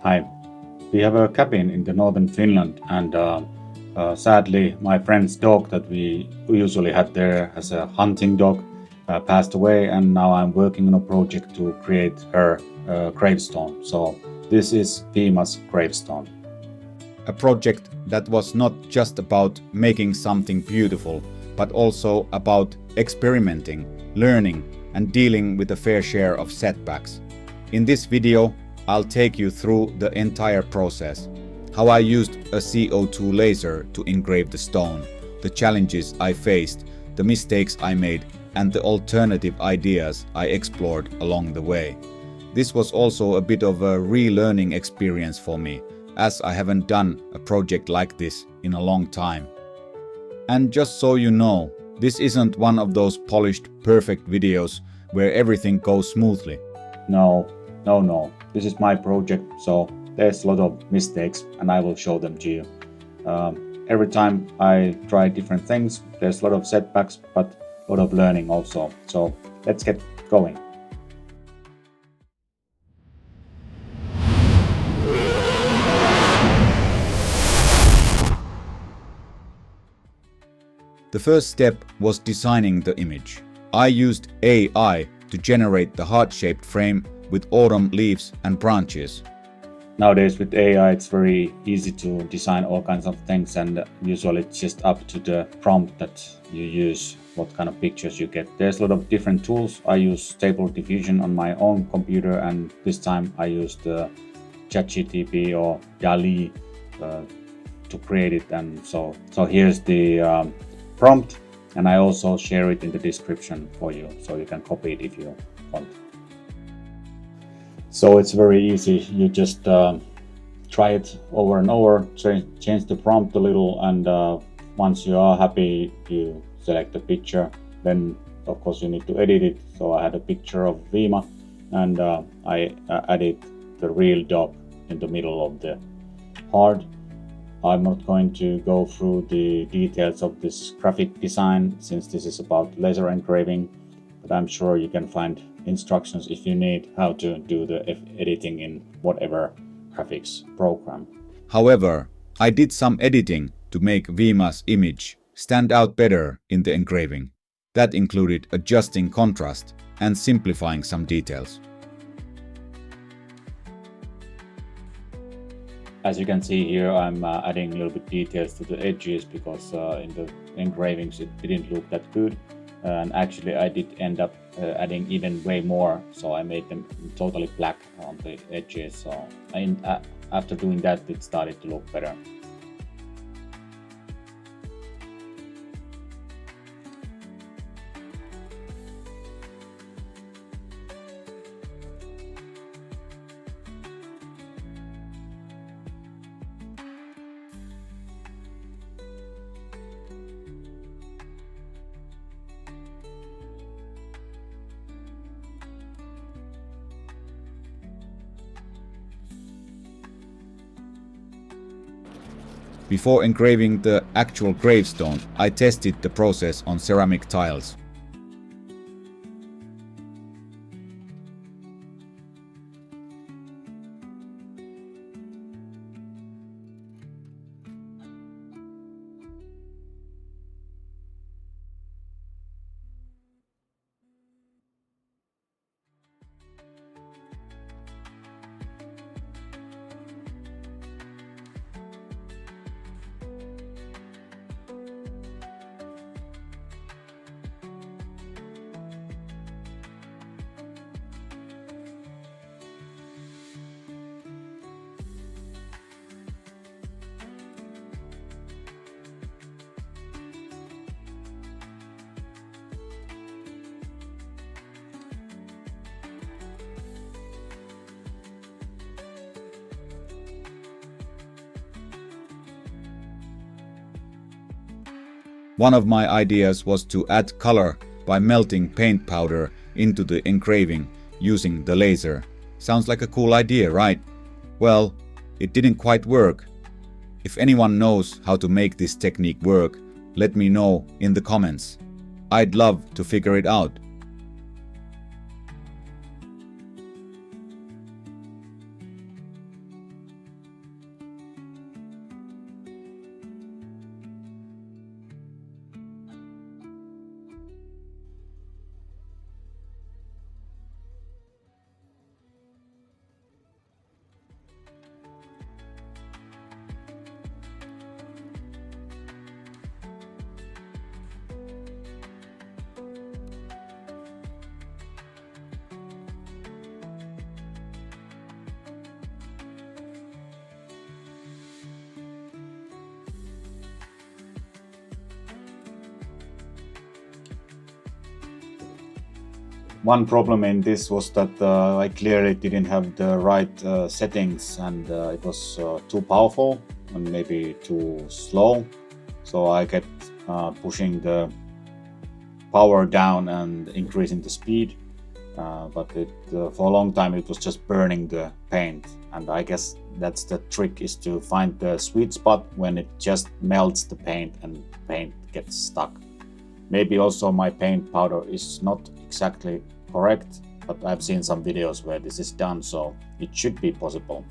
Hi. We have a cabin in the northern Finland, and sadly, my friend's dog that we usually had there as a hunting dog passed away, and now I'm working on a project to create her gravestone. So this is Viima's gravestone. A project that was not just about making something beautiful, but also about experimenting, learning, and dealing with a fair share of setbacks. In this video, I'll take you through the entire process, how I used a CO2 laser to engrave the stone, the challenges I faced, the mistakes I made, and the alternative ideas I explored along the way. This was also a bit of a relearning experience for me, as I haven't done a project like this in a long time. And just so you know, this isn't one of those polished, perfect videos where everything goes smoothly. No. This is my project, so there's a lot of mistakes, and I will show them to you. Every time I try different things, there's a lot of setbacks, but a lot of learning also. So let's get going. The first step was designing the image. I used AI to generate the heart-shaped frame with autumn leaves and branches. Nowadays with AI, it's very easy to design all kinds of things, and usually it's just up to the prompt that you use, what kind of pictures you get. There's a lot of different tools. I use Stable Diffusion on my own computer, and this time I used ChatGPT or DALL-E to create it. And so here's the prompt, and I also share it in the description for you, so you can copy it if you want. So it's very easy. You just try it over and over, change the prompt a little, and once you are happy, you select the picture. Then of course you need to edit it. So I had a picture of Viima, and I added the real dog in the middle of the heart. I'm not going to go through the details of this graphic design, since this is about laser engraving, but I'm sure you can find instructions if you need how to do the editing in whatever graphics program. However, I did some editing to make Viima's image stand out better in the engraving. That included adjusting contrast and simplifying some details. As you can see here, I'm adding a little bit details to the edges, because in the engravings it didn't look that good, and actually I did end up adding even way more, so I made them totally black on the edges. So after doing that, it started to look better. Before engraving the actual gravestone, I tested the process on ceramic tiles. One of my ideas was to add color by melting paint powder into the engraving using the laser. Sounds like a cool idea, right? Well, it didn't quite work. If anyone knows how to make this technique work, let me know in the comments. I'd love to figure it out. One problem in this was that I clearly didn't have the right settings, and it was too powerful and maybe too slow. So I kept pushing the power down and increasing the speed. But for a long time it was just burning the paint, and I guess that's the trick, is to find the sweet spot when it just melts the paint and paint gets stuck. Maybe also my paint powder is not exactly correct, but I've seen some videos where this is done, so it should be possible.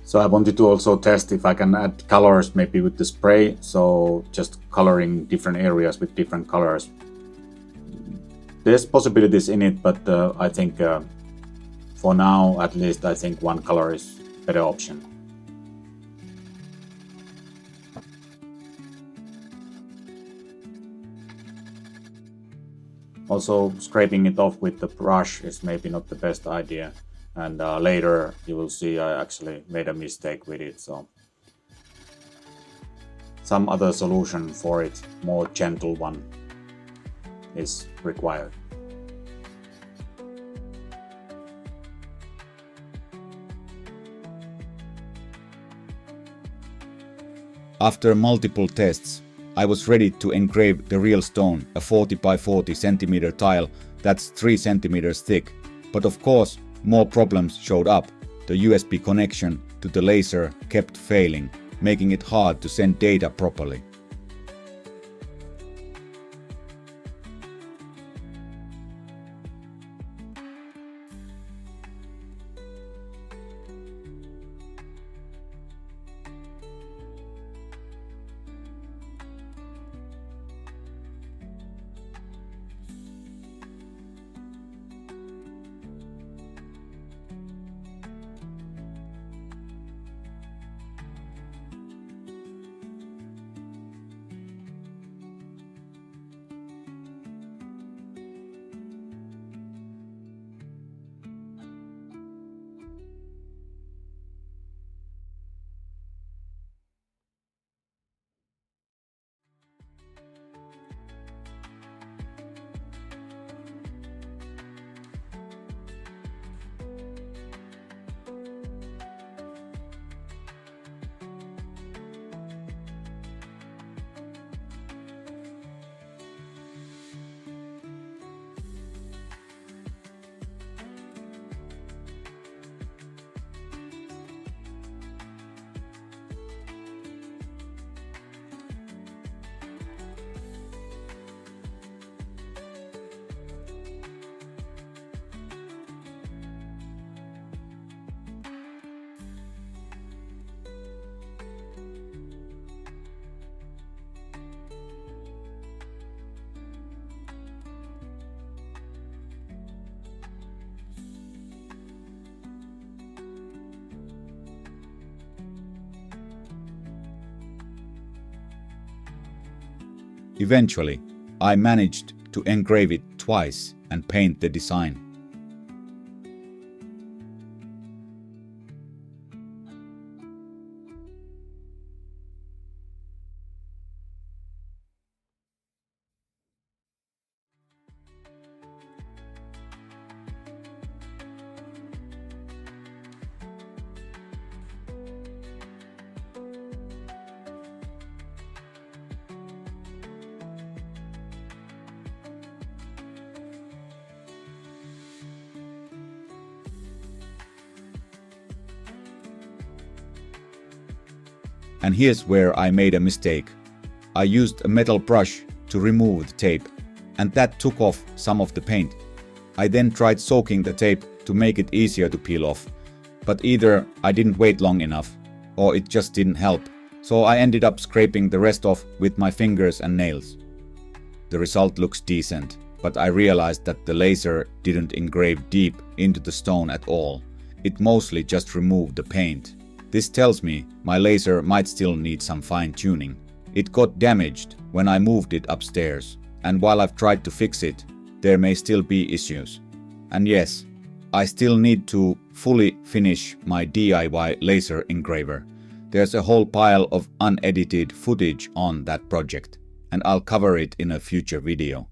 So I wanted to also test if I can add colors maybe with the spray, so just coloring different areas with different colors. There's possibilities in it, but I think for now at least I think one color is better option. Also, scraping it off with the brush is maybe not the best idea, and later you will see I actually made a mistake with it, so some other solution for it, more gentle one, is required. After multiple tests, I was ready to engrave the real stone, a 40 by 40 centimeter tile that's 3 centimeters thick. But of course, more problems showed up. The USB connection to the laser kept failing, making it hard to send data properly. Eventually, I managed to engrave it twice and paint the design. And here's where I made a mistake. I used a metal brush to remove the tape, and that took off some of the paint. I then tried soaking the tape to make it easier to peel off, but either I didn't wait long enough, or it just didn't help, so I ended up scraping the rest off with my fingers and nails. The result looks decent, but I realized that the laser didn't engrave deep into the stone at all. It mostly just removed the paint. This tells me my laser might still need some fine-tuning. It got damaged when I moved it upstairs, and while I've tried to fix it, there may still be issues. And yes, I still need to fully finish my DIY laser engraver. There's a whole pile of unedited footage on that project, and I'll cover it in a future video.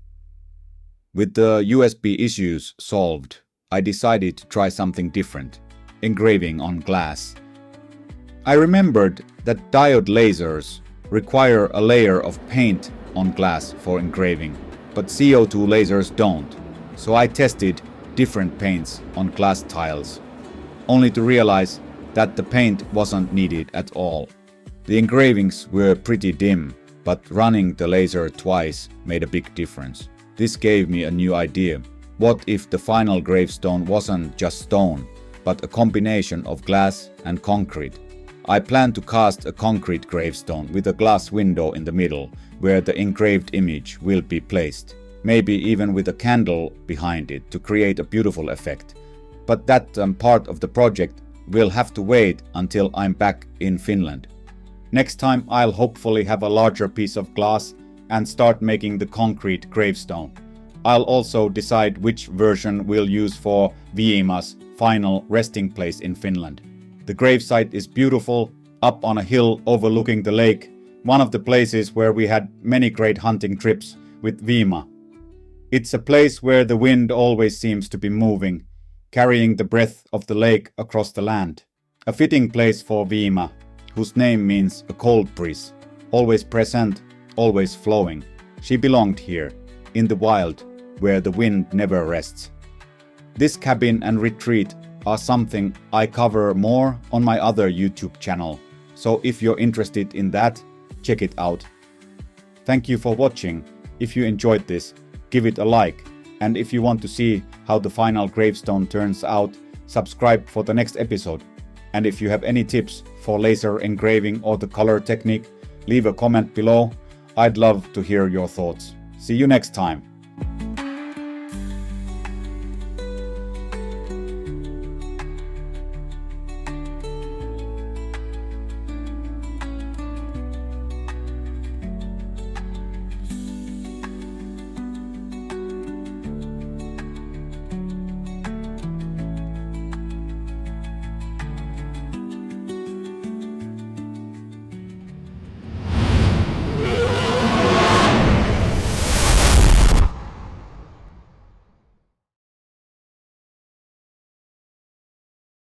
With the USB issues solved, I decided to try something different, engraving on glass. I remembered that diode lasers require a layer of paint on glass for engraving, but CO2 lasers don't, so I tested different paints on glass tiles, only to realize that the paint wasn't needed at all. The engravings were pretty dim, but running the laser twice made a big difference. This gave me a new idea. What if the final gravestone wasn't just stone, but a combination of glass and concrete? I plan to cast a concrete gravestone with a glass window in the middle where the engraved image will be placed, maybe even with a candle behind it to create a beautiful effect. But that part of the project will have to wait until I'm back in Finland. Next time I'll hopefully have a larger piece of glass and start making the concrete gravestone. I'll also decide which version we'll use for Viima's final resting place in Finland. The gravesite is beautiful, up on a hill overlooking the lake, one of the places where we had many great hunting trips with Viima. It's a place where the wind always seems to be moving, carrying the breath of the lake across the land. A fitting place for Viima, whose name means a cold breeze, always present, always flowing. She belonged here, in the wild, where the wind never rests. This cabin and retreat are something I cover more on my other YouTube channel, so if you're interested in that, check it out. Thank you for watching. If you enjoyed this, give it a like, and if you want to see how the final gravestone turns out, subscribe for the next episode. And if you have any tips for laser engraving or the color technique, leave a comment below. I'd love to hear your thoughts. See you next time.